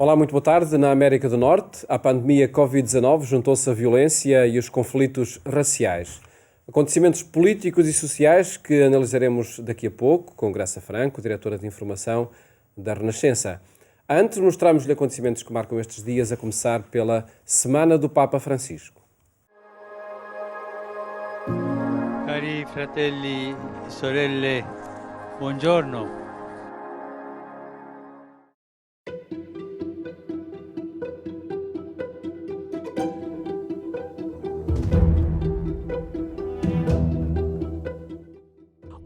Olá, muito boa tarde. Na América do Norte, a pandemia Covid-19 juntou-se à violência e os conflitos raciais. Acontecimentos políticos e sociais que analisaremos daqui a pouco com Graça Franco, diretora de informação da Renascença. Antes, mostramos-lhe acontecimentos que marcam estes dias, a começar pela Semana do Papa Francisco. Cari fratelli e sorelle, buongiorno.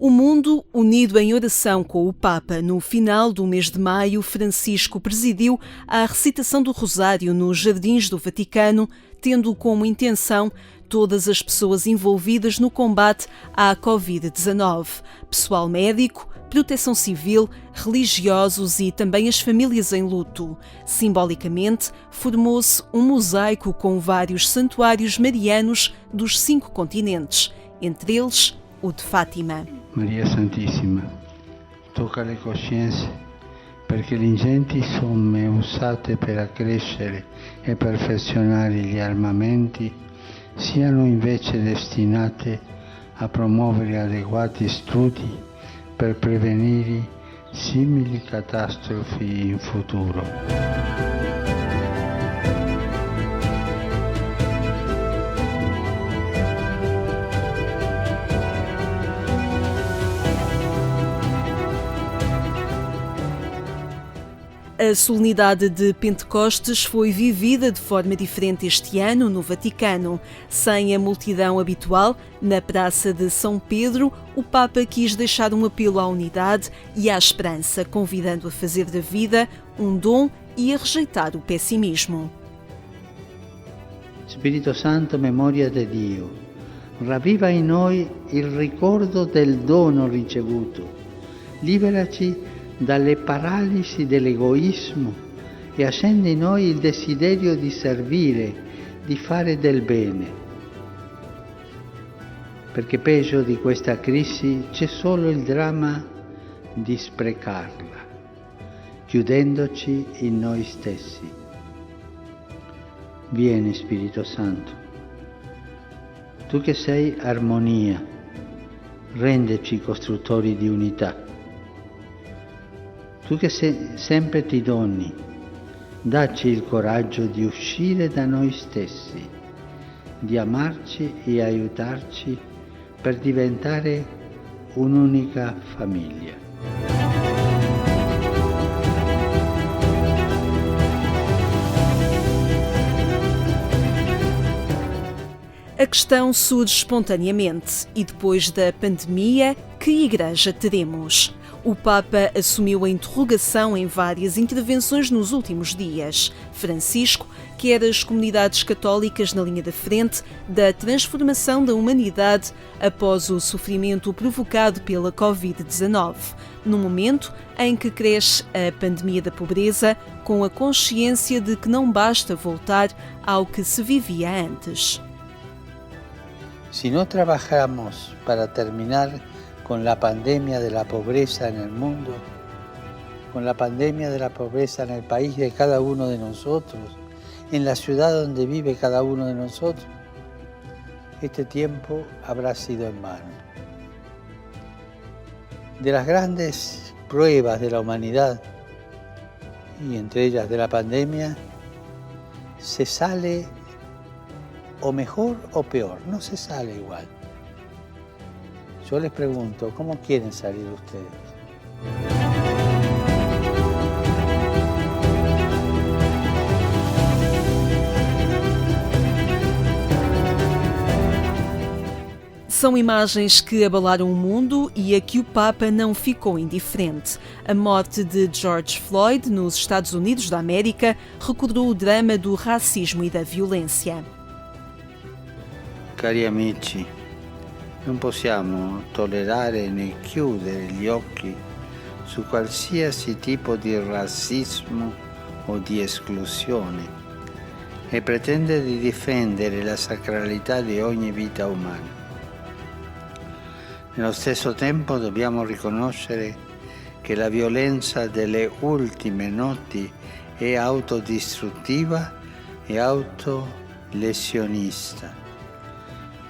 O mundo unido em oração com o Papa. No final do mês de maio, Francisco presidiu a recitação do Rosário nos Jardins do Vaticano, tendo como intenção todas as pessoas envolvidas no combate à Covid-19, pessoal médico, proteção civil, religiosos e também as famílias em luto. Simbolicamente, formou-se um mosaico com vários santuários marianos dos 5 continentes, entre eles o de Fátima. Maria Santissima, tocca le coscienze perché le ingenti somme usate per accrescere e perfezionare gli armamenti siano invece destinate a promuovere adeguati studi per prevenire simili catastrofi in futuro. A solenidade de Pentecostes foi vivida de forma diferente este ano no Vaticano. Sem a multidão habitual, na Praça de São Pedro, o Papa quis deixar um apelo à unidade e à esperança, convidando a fazer da vida um dom e a rejeitar o pessimismo. Spirito Santo, memoria di Dio, ravviva in noi il ricordo del dono ricevuto, liberaci dalle paralisi dell'egoismo e accende in noi il desiderio di servire, di fare del bene. Perché peggio di questa crisi c'è solo il dramma di sprecarla, chiudendoci in noi stessi. Vieni Spirito Santo, tu che sei armonia, rendeci costruttori di unità. Tu che sempre ti doni, dacci il coraggio di uscire da noi stessi, di amarci e aiutarci per diventare un'unica famiglia. A questão surge espontaneamente. E depois da pandemia, que igreja teremos? O Papa assumiu a interrogação em várias intervenções nos últimos dias. Francisco quer as comunidades católicas na linha da frente da transformação da humanidade após o sofrimento provocado pela Covid-19, no momento em que cresce a pandemia da pobreza, com a consciência de que não basta voltar ao que se vivia antes. Si no trabajamos para terminar con la pandemia de la pobreza en el mundo, con la pandemia de la pobreza en el país de cada uno de nosotros, en la ciudad donde vive cada uno de nosotros, este tiempo habrá sido en vano. De las grandes pruebas de la humanidad, y entre ellas de la pandemia, se sale o mejor o peor, no se sale igual. Yo les pregunto, ¿cómo quieren salir ustedes? São imagens que abalaram o mundo e a que o Papa não ficou indiferente. A morte de George Floyd nos Estados Unidos da América recordou o drama do racismo e da violência. Cari amici, non possiamo tollerare né chiudere gli occhi su qualsiasi tipo di razzismo o di esclusione e pretendere di difendere la sacralità di ogni vita umana. Nello stesso tempo dobbiamo riconoscere che la violenza delle ultime notti è autodistruttiva e autolesionista.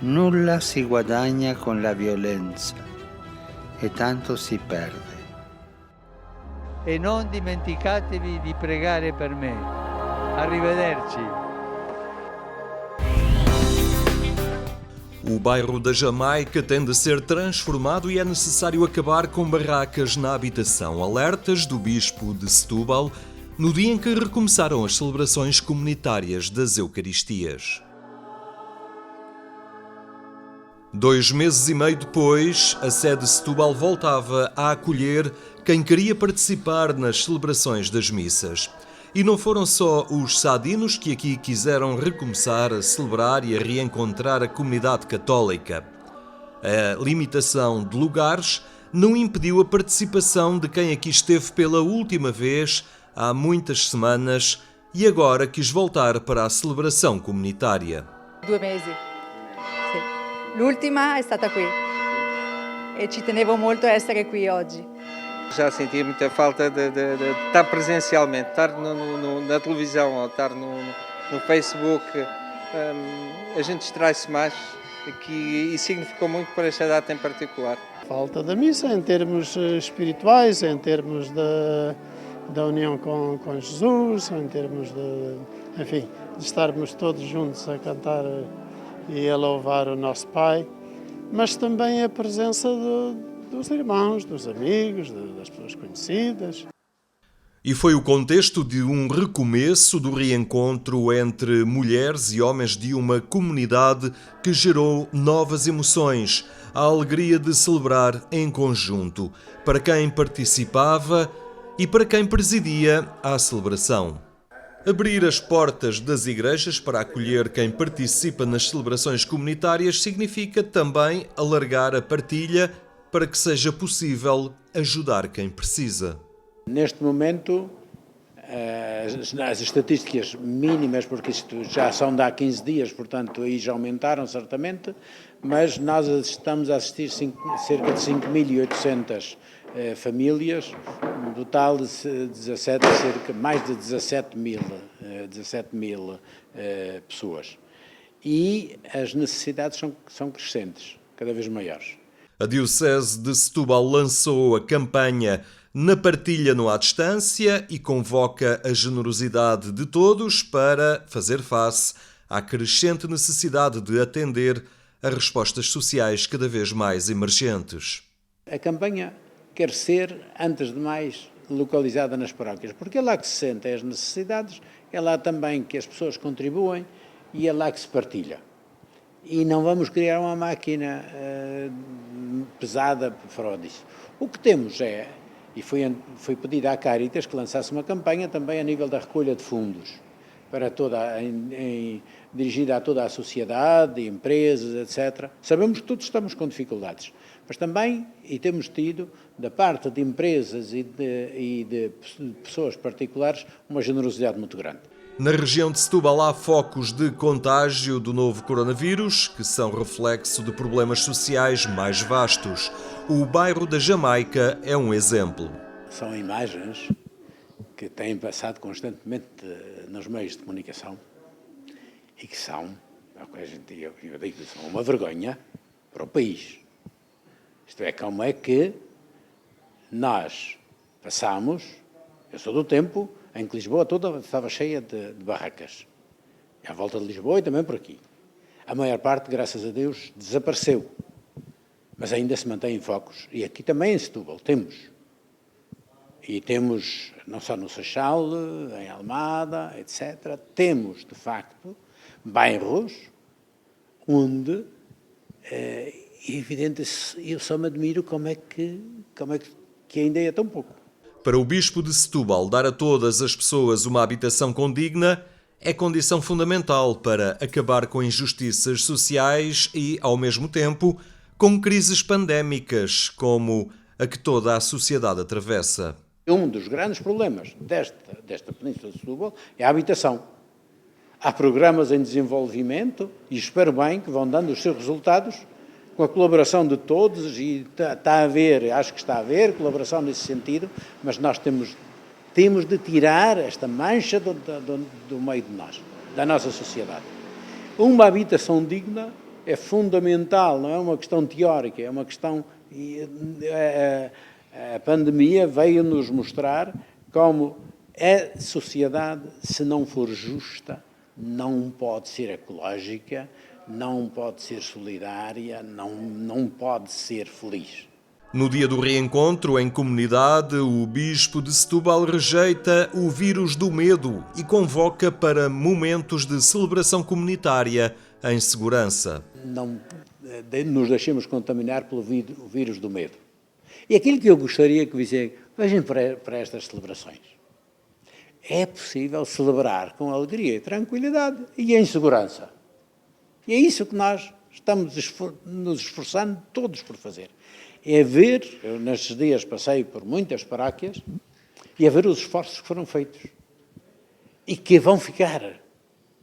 Nulla si guadagna con la violenza e tanto si perde. E non dimenticatevi di pregare per me. Arrivederci. O bairro da Jamaica tem de ser transformado e é necessário acabar com barracas na habitação. Alertas do Bispo de Setúbal no dia em que recomeçaram as celebrações comunitárias das Eucaristias. 2 meses e meio depois, a sede de Setúbal voltava a acolher quem queria participar nas celebrações das missas. E não foram só os sadinos que aqui quiseram recomeçar a celebrar e a reencontrar a comunidade católica. A limitação de lugares não impediu a participação de quem aqui esteve pela última vez há muitas semanas e agora quis voltar para a celebração comunitária. 2 mesi. Sì. L'ultima è stata qui e ci tenevo molto a essere qui oggi. Já sentia muita falta de estar presencialmente, estar na televisão ou estar no Facebook. A gente distrai-se mais e significou muito para esta data em particular. Falta da missa em termos espirituais, em termos da união com Jesus, em termos de estarmos todos juntos a cantar e a louvar o nosso Pai, mas também a presença dos irmãos, dos amigos, das pessoas conhecidas. E foi o contexto de um recomeço do reencontro entre mulheres e homens de uma comunidade que gerou novas emoções, a alegria de celebrar em conjunto, para quem participava e para quem presidia a celebração. Abrir as portas das igrejas para acolher quem participa nas celebrações comunitárias significa também alargar a partilha para que seja possível ajudar quem precisa. Neste momento, as estatísticas mínimas, porque isto já são de há 15 dias, portanto aí já aumentaram certamente, mas nós estamos a assistir cerca de 5.800 famílias, um total de mais de 17 mil pessoas. E as necessidades são crescentes, cada vez maiores. A Diocese de Setúbal lançou a campanha Na Partilha Não Há Distância e convoca a generosidade de todos para fazer face à crescente necessidade de atender a respostas sociais cada vez mais emergentes. A campanha quer ser, antes de mais, localizada nas paróquias, porque é lá que se sentem as necessidades, é lá também que as pessoas contribuem e é lá que se partilha. E não vamos criar uma máquina pesada fora disso. O que temos e foi pedido à Caritas que lançasse uma campanha também a nível da recolha de fundos, para dirigida a toda a sociedade, empresas, etc. Sabemos que todos estamos com dificuldades, mas também, e temos tido, da parte de empresas e de pessoas particulares, uma generosidade muito grande. Na região de Setúbal há focos de contágio do novo coronavírus, que são reflexo de problemas sociais mais vastos. O bairro da Jamaica é um exemplo. São imagens que têm passado constantemente nos meios de comunicação e que são, eu digo, são uma vergonha para o país. Isto é, como é que nós passamos, eu sou do tempo em que Lisboa toda estava cheia de barracas, à volta de Lisboa e também por aqui. A maior parte, graças a Deus, desapareceu, mas ainda se mantém em focos. E aqui também em Setúbal temos. E temos, não só no Seixal, em Almada, etc., temos, de facto, bairros onde, é evidente, eu só me admiro como é que ainda é tão pouco. Para o Bispo de Setúbal, dar a todas as pessoas uma habitação condigna é condição fundamental para acabar com injustiças sociais e, ao mesmo tempo, com crises pandémicas, como a que toda a sociedade atravessa. Um dos grandes problemas desta Península de Setúbal é a habitação. Há programas em desenvolvimento e espero bem que vão dando os seus resultados com a colaboração de todos e acho que está a haver colaboração nesse sentido, mas nós temos temos de tirar esta mancha do meio de nós, da nossa sociedade. Uma habitação digna é fundamental, não é uma questão teórica, é uma questão... A pandemia veio-nos mostrar como a sociedade, se não for justa, não pode ser ecológica, não pode ser solidária, não pode ser feliz. No dia do reencontro em comunidade, o bispo de Setúbal rejeita o vírus do medo e convoca para momentos de celebração comunitária em segurança. Não nos deixemos contaminar pelo vírus do medo. E aquilo que eu gostaria que vejam para estas celebrações. É possível celebrar com alegria e tranquilidade e em segurança. E é isso que nós estamos nos esforçando todos por fazer. É ver, eu nestes dias passei por muitas paróquias, e é ver os esforços que foram feitos. E que vão ficar,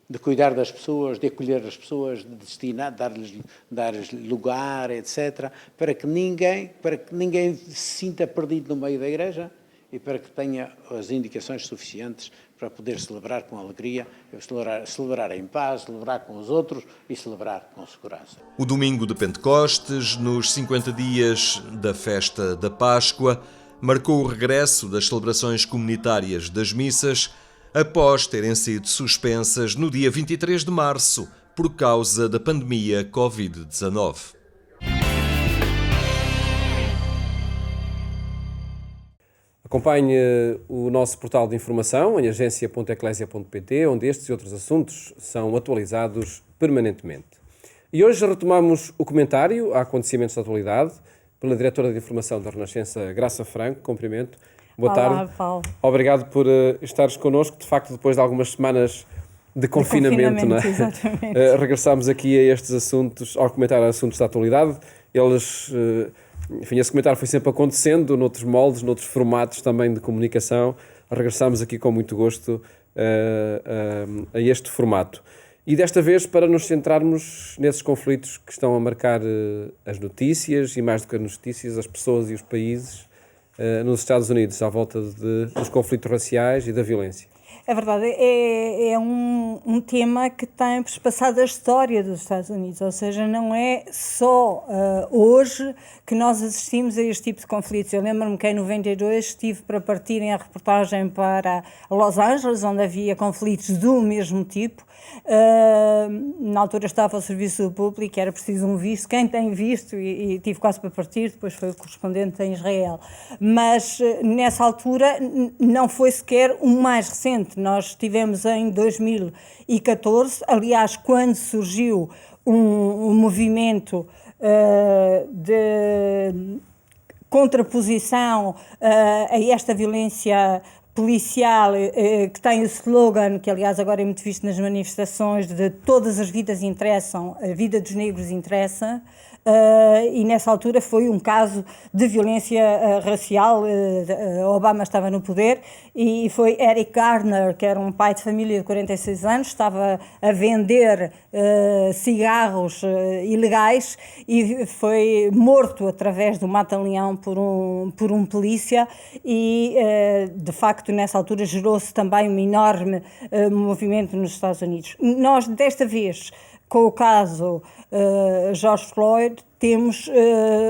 de cuidar das pessoas, de acolher as pessoas, de destinar, dar-lhes lugar, etc., para que ninguém se sinta perdido no meio da igreja e para que tenha as indicações suficientes para poder celebrar com alegria, celebrar em paz, celebrar com os outros e celebrar com segurança. O domingo de Pentecostes, nos 50 dias da festa da Páscoa, marcou o regresso das celebrações comunitárias das missas, após terem sido suspensas no dia 23 de março por causa da pandemia Covid-19. Acompanhe o nosso portal de informação em agência.eclesia.pt, onde estes e outros assuntos são atualizados permanentemente. E hoje retomamos o comentário a acontecimentos da atualidade pela diretora de informação da Renascença, Graça Franco. Cumprimento. Boa tarde. Paulo. Obrigado por estares connosco. De facto, depois de algumas semanas de confinamento, não é? Exatamente. Regressámos aqui a estes assuntos, ao comentar assuntos da atualidade. Enfim, esse comentário foi sempre acontecendo, noutros moldes, noutros formatos também de comunicação. Regressámos aqui com muito gosto a este formato. E desta vez para nos centrarmos nesses conflitos que estão a marcar as notícias, e mais do que as notícias, as pessoas e os países nos Estados Unidos, à volta dos conflitos raciais e da violência. É verdade, é um tema que tem perpassado a história dos Estados Unidos, ou seja, não é só hoje que nós assistimos a este tipo de conflitos. Eu lembro-me que em 92 estive para partir em reportagem para Los Angeles, onde havia conflitos do mesmo tipo. Na altura estava ao serviço do público, era preciso um visto. Quem tem visto, e tive quase para partir, depois foi o correspondente em Israel. Mas nessa altura não foi sequer o mais recente. Nós tivemos em 2014, aliás, quando surgiu um movimento de contraposição a esta violência policial, que tem o slogan, que aliás agora é muito visto nas manifestações, de todas as vidas interessam, a vida dos negros interessa. E nessa altura foi um caso de violência racial. Obama estava no poder e foi Eric Garner, que era um pai de família de 46 anos, estava a vender cigarros ilegais e foi morto através do mata-leão por um polícia e de facto nessa altura gerou-se também um enorme movimento nos Estados Unidos. Nós desta vez, com o caso George Floyd, temos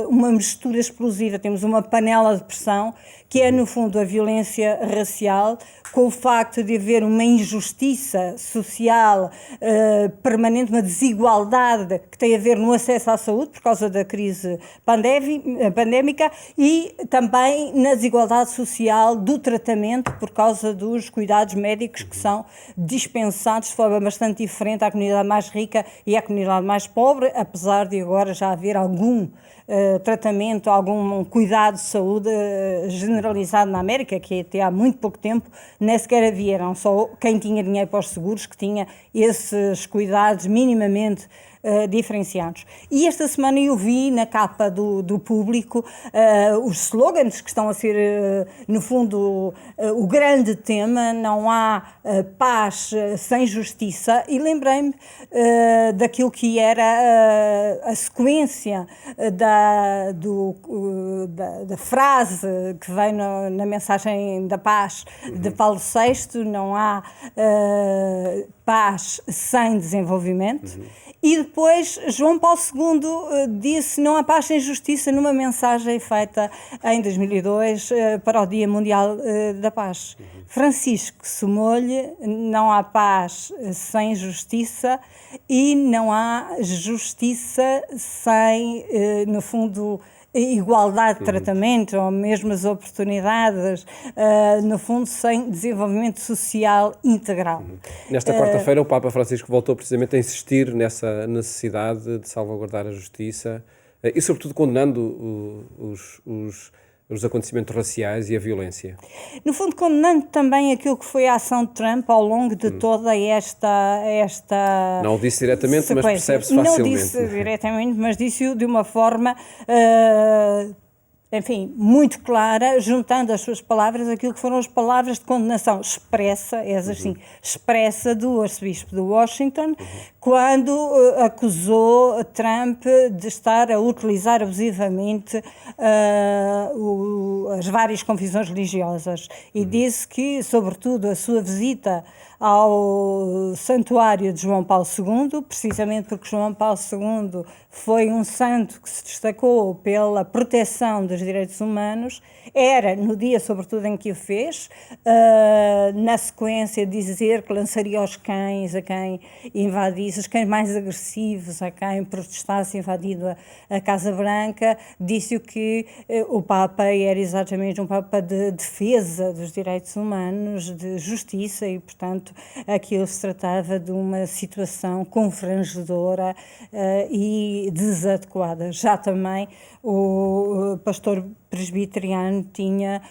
uma mistura explosiva, temos uma panela de pressão que é, no fundo, a violência racial, com o facto de haver uma injustiça social permanente, uma desigualdade que tem a ver no acesso à saúde por causa da crise pandémica e também na desigualdade social do tratamento por causa dos cuidados médicos que são dispensados de forma bastante diferente à comunidade mais rica e à comunidade mais pobre, apesar de agora já haver algum tratamento, algum cuidado de saúde generalizado na América, que até há muito pouco tempo nem sequer havia, eram só quem tinha dinheiro para os seguros que tinha esses cuidados minimamente diferenciados. E esta semana eu vi na capa do Público os slogans que estão a ser, no fundo, o grande tema: não há paz sem justiça, e lembrei-me daquilo que era a sequência da frase que vem na mensagem da paz de Paulo VI: não há paz sem desenvolvimento. E depois João Paulo II disse: não há paz sem justiça, numa mensagem feita em 2002 para o Dia Mundial da Paz. Francisco somou-lhe: não há paz sem justiça e não há justiça sem, no fundo, igualdade de tratamento ou mesmas oportunidades, no fundo, sem desenvolvimento social integral. Nesta quarta-feira o Papa Francisco voltou precisamente a insistir nessa necessidade de salvaguardar a justiça e, sobretudo, condenando os acontecimentos raciais e a violência. No fundo, condenando também aquilo que foi a ação de Trump ao longo de toda esta Não o disse diretamente, sequência. mas percebe-se facilmente. Não disse diretamente, mas disse-o de uma forma, enfim, muito clara, juntando as suas palavras aquilo que foram as palavras de condenação expressa, expressa do arcebispo de Washington, quando acusou Trump de estar a utilizar abusivamente as várias confissões religiosas, e disse que, sobretudo, a sua visita ao santuário de João Paulo II, precisamente porque João Paulo II foi um santo que se destacou pela proteção dos direitos humanos, era no dia, sobretudo, em que o fez, na sequência de dizer que lançaria os cães a quem invadisse, os cães mais agressivos a quem protestasse invadido a Casa Branca, disse-o que o Papa era exatamente um Papa de defesa dos direitos humanos, de justiça, e, portanto, aquilo se tratava de uma situação confrangedora e desadequada. Já também o pastor presbiteriano tinha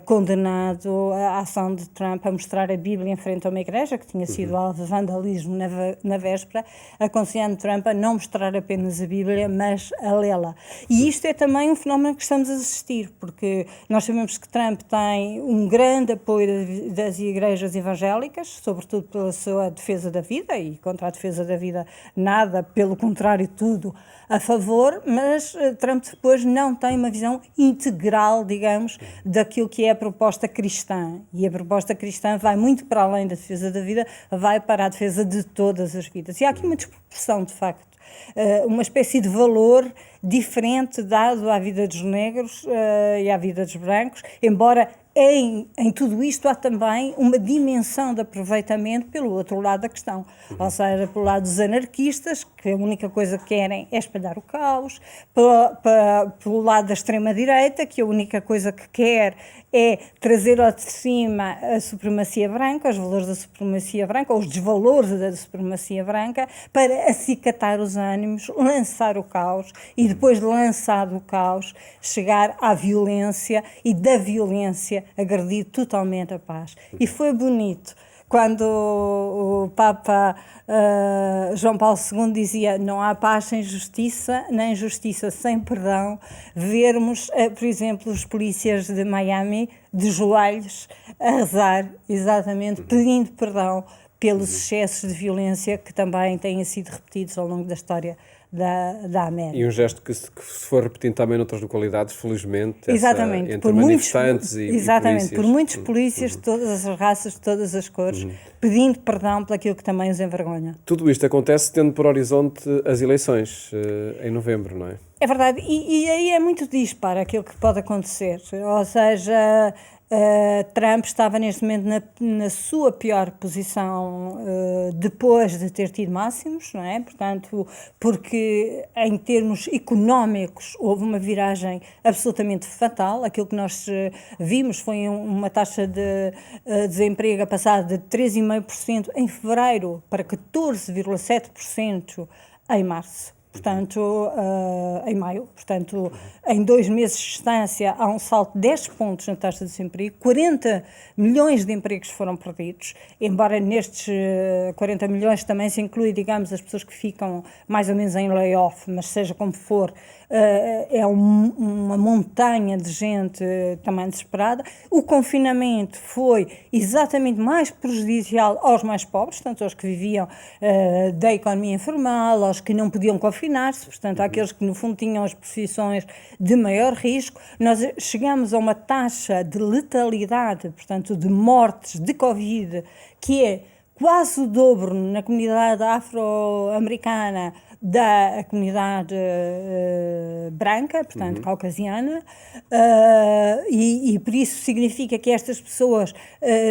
condenado a ação de Trump a mostrar a Bíblia em frente a uma igreja que tinha sido alvo de vandalismo na véspera, aconselhando Trump a não mostrar apenas a Bíblia, mas a lê-la. E isto é também um fenómeno que estamos a assistir, porque nós sabemos que Trump tem um grande apoio das igrejas evangélicas, sobretudo pela sua defesa da vida, e contra a defesa da vida nada, pelo contrário, tudo a favor, mas Trump depois não tem uma visão integral, digamos, daquilo que é a proposta cristã. E a proposta cristã vai muito para além da defesa da vida, vai para a defesa de todas as vidas. E há aqui uma desproporção, de facto. Uma espécie de valor diferente dado à vida dos negros e à vida dos brancos, embora em tudo isto há também uma dimensão de aproveitamento pelo outro lado da questão, ou seja, pelo lado dos anarquistas, que a única coisa que querem é espalhar o caos, pelo lado da extrema-direita, que a única coisa que quer é trazer ao de cima a supremacia branca, os valores da supremacia branca, ou os desvalores da supremacia branca, para acicatar os ânimos, lançar o caos, e depois de lançado o caos, chegar à violência, e da violência agredir totalmente a paz. E foi bonito quando o Papa João Paulo II dizia: não há paz sem justiça, nem justiça sem perdão, vermos, por exemplo, os polícias de Miami de joelhos a rezar, exatamente pedindo perdão pelos excessos de violência que também têm sido repetidos ao longo da história da América. E um gesto que se for repetindo também noutras localidades, felizmente, exatamente, entre manifestantes e polícias. Por muitos polícias de todas as raças, de todas as cores, pedindo perdão por aquilo que também os envergonha. Tudo isto acontece tendo por horizonte as eleições em novembro, não é? É verdade, e aí é muito disparo aquilo que pode acontecer, ou seja, Trump estava neste momento na sua pior posição depois de ter tido máximos, não é? Portanto, porque em termos económicos houve uma viragem absolutamente fatal. Aquilo que nós vimos foi uma taxa de desemprego a passar de 3,5% em fevereiro para 14,7% em março. portanto, em maio. Portanto, em 2 meses de distância há um salto de 10 pontos na taxa de desemprego, 40 milhões de empregos foram perdidos, embora nestes 40 milhões também se inclui, digamos, as pessoas que ficam mais ou menos em layoff, mas seja como for, é uma montanha de gente também desesperada. O confinamento foi exatamente mais prejudicial aos mais pobres, portanto, aos que viviam da economia informal, aos que não podiam confinar-se, portanto, àqueles que no fundo tinham as profissões de maior risco. Nós chegamos a uma taxa de letalidade, portanto, de mortes de Covid, que é quase o dobro na comunidade afro-americana da comunidade branca, portanto, caucasiana, e por isso significa que estas pessoas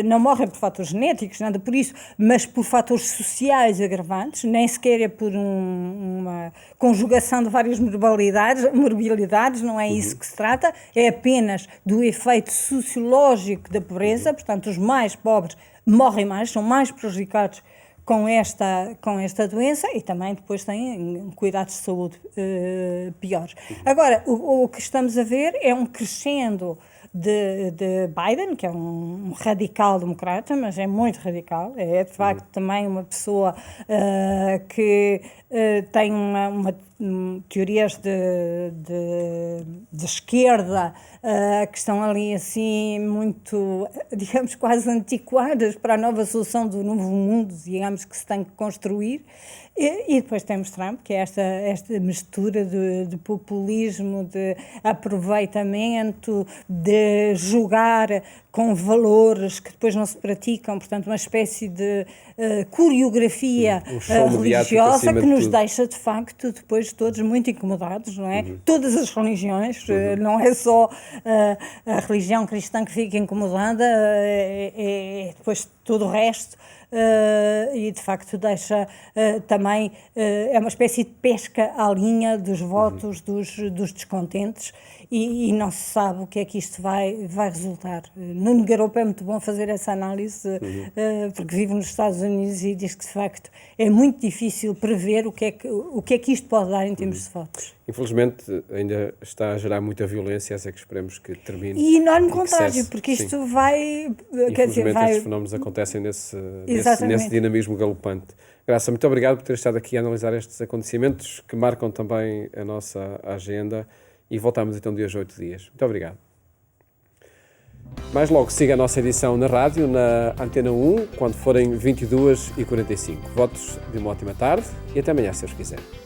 não morrem por fatores genéticos, nada por isso, mas por fatores sociais agravantes, nem sequer é por uma conjugação de várias morbilidades, não é isso que se trata, é apenas do efeito sociológico da pobreza, portanto, os mais pobres morrem mais, são mais prejudicados com esta doença e também depois têm cuidados de saúde piores. Agora, o que estamos a ver é um crescendo de Biden, que é um radical democrata, mas é muito radical, é de facto também uma pessoa que tem teorias de esquerda que estão ali assim muito, digamos, quase antiquadas para a nova solução do novo mundo, digamos, que se tem que construir. E depois temos Trump, que é esta mistura de populismo, de aproveitamento, de jogar com valores que depois não se praticam, portanto uma espécie de coreografia religiosa que nos deixa de facto depois todos muito incomodados, não é? Todas as religiões, não é só a religião cristã que fica incomodada, é depois todo o resto. E de facto deixa também, é uma espécie de pesca à linha dos votos dos descontentes e não se sabe o que é que isto vai resultar. Nuno Garopo é muito bom fazer essa análise, porque vive nos Estados Unidos e diz que de facto é muito difícil prever o que é que isto pode dar em termos de votos. Infelizmente ainda está a gerar muita violência, é que esperemos que termine. E enorme contágio, porque isto vai... Infelizmente estes fenómenos acontecem nesse dinamismo galopante. Graça, muito obrigado por ter estado aqui a analisar estes acontecimentos que marcam também a nossa agenda e voltamos então de hoje a 8 dias. Muito obrigado. Mais logo siga a nossa edição na rádio, na Antena 1, quando forem 22h45. Votos de uma ótima tarde e até amanhã, se Deus quiser.